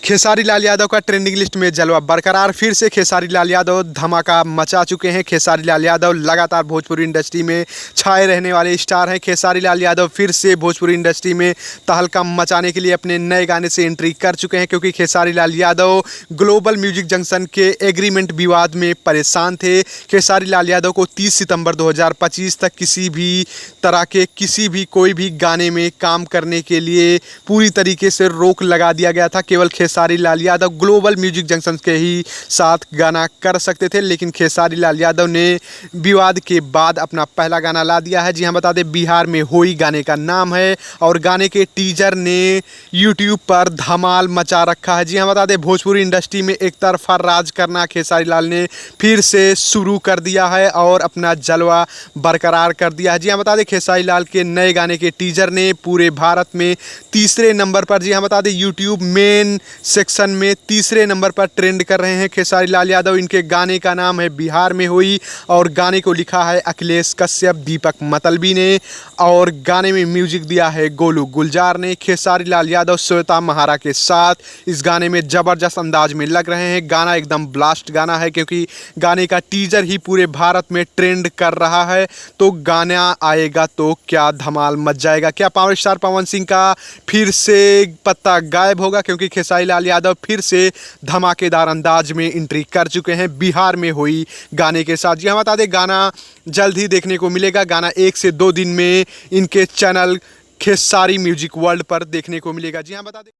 खेसारी लाल यादव का trending list में जलवा बरकरार। फिर से खेसारी लाल यादव धमाका मचा चुके हैं। खेसारी लाल यादव लगातार भोजपुरी इंडस्ट्री में छाए रहने वाले स्टार हैं। खेसारी लाल यादव फिर से भोजपुरी इंडस्ट्री में तहलका मचाने के लिए अपने नए गाने से एंट्री कर चुके हैं, क्योंकि Khesari Lal Yadav global music junction के एग्रीमेंट विवाद में परेशान थे। खेसारी लाल यादव को 30 सितंबर 2025 तक किसी भी तरह के कोई भी गाने में काम करने के लिए पूरी तरीके से रोक लगा दिया गया था। केवल Khesari Lal Yadav global music junction के ही साथ गाना कर सकते थे, लेकिन खेसारी लाल यादव ने विवाद के बाद अपना पहला गाना ला दिया है। जी हाँ, बता दें, बिहार में होई गाने का नाम है और गाने के टीजर ने यूट्यूब पर धमाल मचा रखा है। जी हाँ, बता दें, भोजपुरी इंडस्ट्री में एक तरफा राज करना खेसारी लाल ने फिर से शुरू कर दिया है और अपना जलवा बरकरार कर दिया है। जी हाँ, बता दें, खेसारी लाल के नए गाने के टीजर ने पूरे भारत में तीसरे नंबर पर, जी हाँ बता दें, यूट्यूब मेन सेक्शन में तीसरे नंबर पर ट्रेंड कर रहे हैं खेसारी लाल यादव। इनके गाने का नाम है बिहार में हुई और गाने को लिखा है अखिलेश कश्यप, दीपक मतलबी ने और गाने में म्यूजिक दिया है गोलू गुलजार ने। खेसारी लाल यादव श्वेता महारा के साथ इस गाने में ज़बरदस्त अंदाज में लग रहे हैं। गाना एकदम ब्लास्ट गाना है, क्योंकि गाने का टीजर ही पूरे भारत में ट्रेंड कर रहा है। तो गाना आएगा तो क्या धमाल मच जाएगा। क्या पावर स्टार पवन सिंह का फिर से पत्ता गायब होगा, क्योंकि खेसारी लाल यादव फिर से धमाकेदार अंदाज में एंट्री कर चुके हैं बिहार में हुई गाने के साथ। जी हम बता दें, गाना जल्द ही देखने को मिलेगा। गाना 1 से 2 दिन में इनके चैनल खेसारी म्यूजिक वर्ल्ड पर देखने को मिलेगा। जी हाँ बता दें।